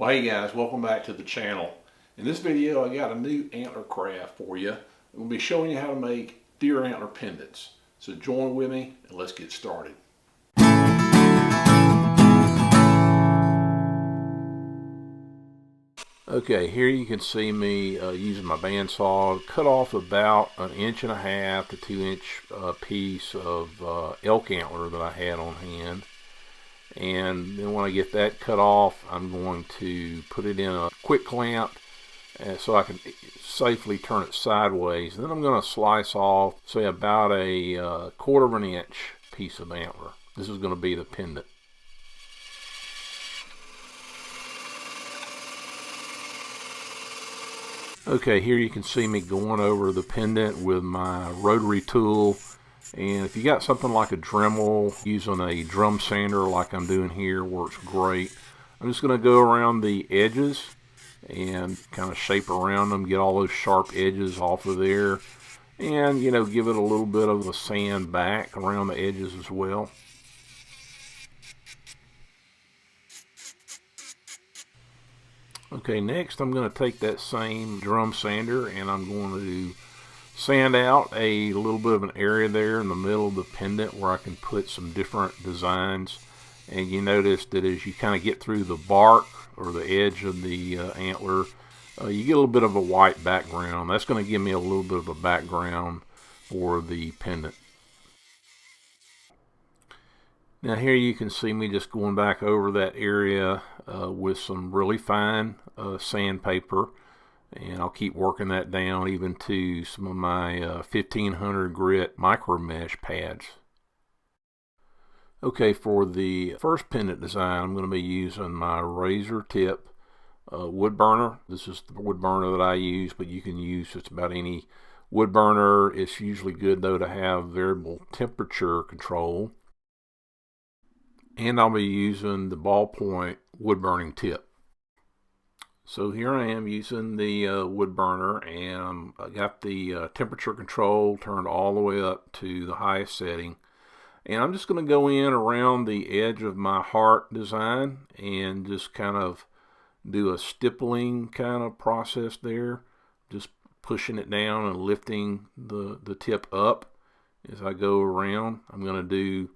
Well, hey guys, welcome back to the channel. In this video, I got a new antler craft for you. I'm going to be showing you how to make deer antler pendants. So join with me and let's get started. Okay, here you can see me using my bandsaw to cut off about 1.5 to 2 inch piece of elk antler that I had on hand. And then when I get that cut off, I'm going to put it in a quick clamp so I can safely turn it sideways. And then I'm going to slice off, say, about a 1/4 inch piece of antler. This is going to be the pendant. Okay, here you can see me going over the pendant with my rotary tool. And if you got something like a Dremel, using a drum sander like I'm doing here works great. I'm just going to go around the edges and kind of shape around them, get all those sharp edges off of there, and give it a little bit of a sand back around the edges as well. Okay, next I'm going to take that same drum sander and I'm going to sand out a little bit of an area there in the middle of the pendant where I can put some different designs. And you notice that as you kind of get through the bark or the edge of the antler, you get a little bit of a white background. That's going to give me a little bit of a background for the pendant. Now here you can see me just going back over that area with some really fine sandpaper. And I'll keep working that down even to some of my 1500 grit micro mesh pads. Okay, for the first pendant design, I'm going to be using my razor tip wood burner. This is the wood burner that I use, but you can use just about any wood burner. It's usually good though to have variable temperature control. And I'll be using the ballpoint wood burning tip. So here I am using the wood burner, and I got the temperature control turned all the way up to the highest setting. And I'm just going to go in around the edge of my heart design and just kind of do a stippling kind of process there. Just pushing it down and lifting the tip up as I go around. I'm going to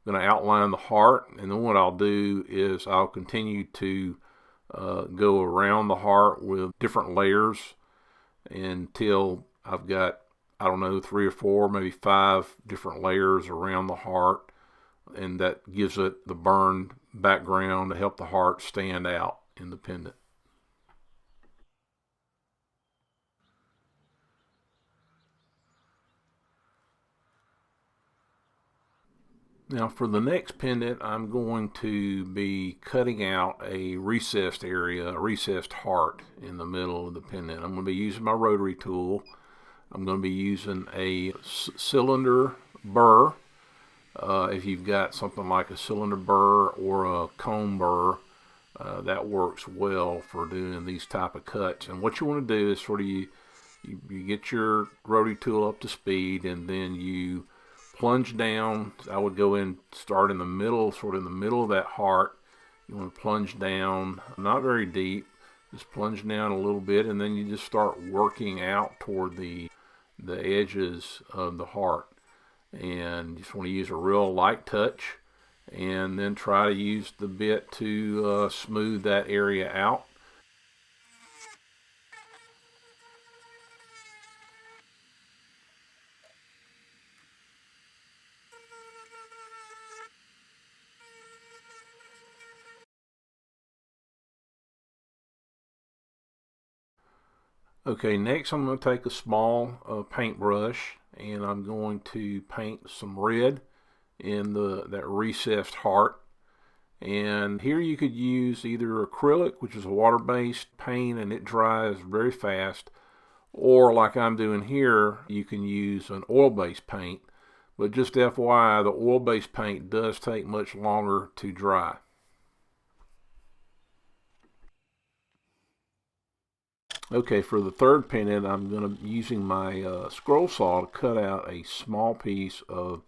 outline the heart, and then what I'll do is I'll continue to go around the heart with different layers until I've got, I don't know, 3 or 4, maybe 5 different layers around the heart, and that gives it the burned background to help the heart stand out in the pendant. Now for the next pendant, I'm going to be cutting out a recessed area, a recessed heart in the middle of the pendant. I'm going to be using my rotary tool. I'm going to be using a cylinder burr. If you've got something like a cylinder burr or a cone burr, that works well for doing these type of cuts. And what you want to do is sort of you get your rotary tool up to speed, and then you plunge down. I would go in, start in the middle, sort of in the middle of that heart. You want to plunge down, not very deep, just plunge down a little bit, and then you just start working out toward the edges of the heart. And you just want to use a real light touch, and then try to use the bit to smooth that area out. Okay, next I'm going to take a small paintbrush, and I'm going to paint some red in that recessed heart. And here you could use either acrylic, which is a water-based paint and it dries very fast, or like I'm doing here, you can use an oil-based paint. But just FYI, the oil-based paint does take much longer to dry. Okay, for the third pendant, I'm going to be using my scroll saw to cut out a small piece of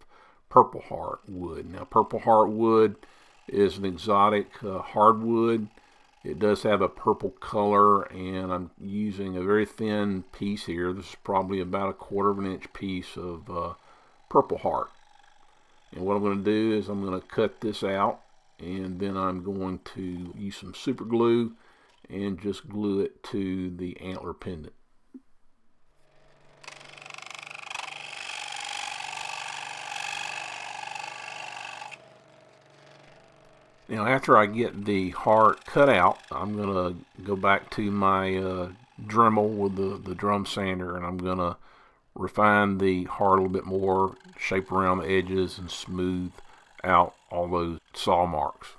purple heart wood. Now, purple heart wood is an exotic hardwood, It does have a purple color, and I'm using a very thin piece here. This is probably about 1/4 of an inch piece of purple heart. And what I'm going to do is I'm going to cut this out, and then I'm going to use some super glue and just glue it to the antler pendant. Now after I get the heart cut out, I'm going to go back to my Dremel with the drum sander, and I'm going to refine the heart a little bit more, shape around the edges, and smooth out all those saw marks.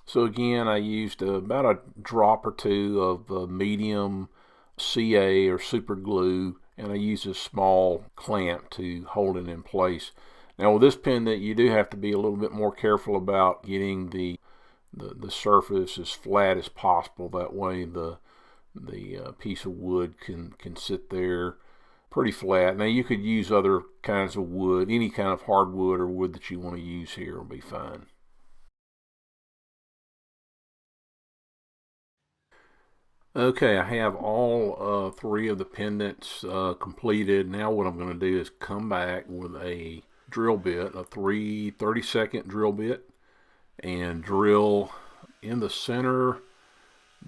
So again, I used about a drop or two of medium CA or super glue, and I used a small clamp to hold it in place. Now with this pendant, you do have to be a little bit more careful about getting the surface as flat as possible. That way the piece of wood can sit there pretty flat. Now you could use other kinds of wood, any kind of hardwood or wood that you want to use here will be fine. Okay, I have all 3 of the pendants completed. Now what I'm going to do is come back with a drill bit, a 30-second drill bit, and drill in the center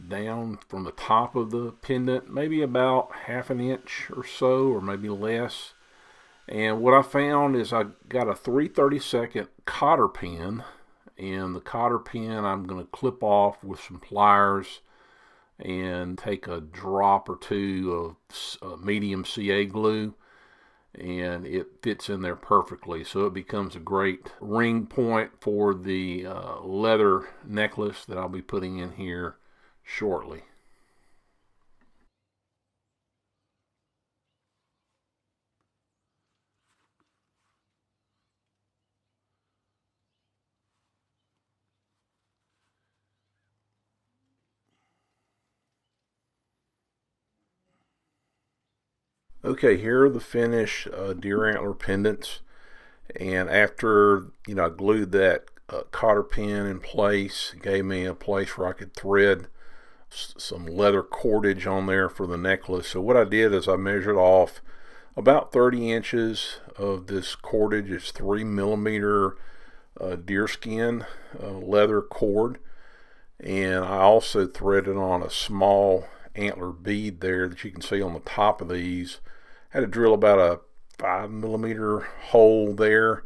down from the top of the pendant, maybe about 1/2 inch or so, or maybe less. And what I found is I got a 3/32 cotter pin, and the cotter pin I'm going to clip off with some pliers and take a drop or two of medium CA glue, and it fits in there perfectly. So it becomes a great ring point for the leather necklace that I'll be putting in here shortly. Okay, here are the finished deer antler pendants, and after I glued that cotter pin in place, it gave me a place where I could thread some leather cordage on there for the necklace. So what I did is I measured off about 30 inches of this cordage. It's 3mm deerskin leather cord, and I also threaded on a small antler bead there that you can see on the top of these. I had to drill about a 5mm hole there,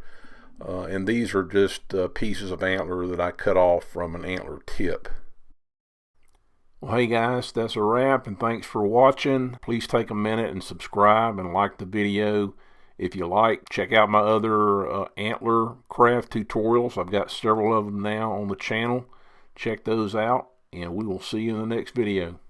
and these are just pieces of antler that I cut off from an antler tip. Well, hey guys, that's a wrap, and thanks for watching. Please take a minute and subscribe and like the video. If you like, check out my other antler craft tutorials. I've got several of them now on the channel. Check those out, and we will see you in the next video.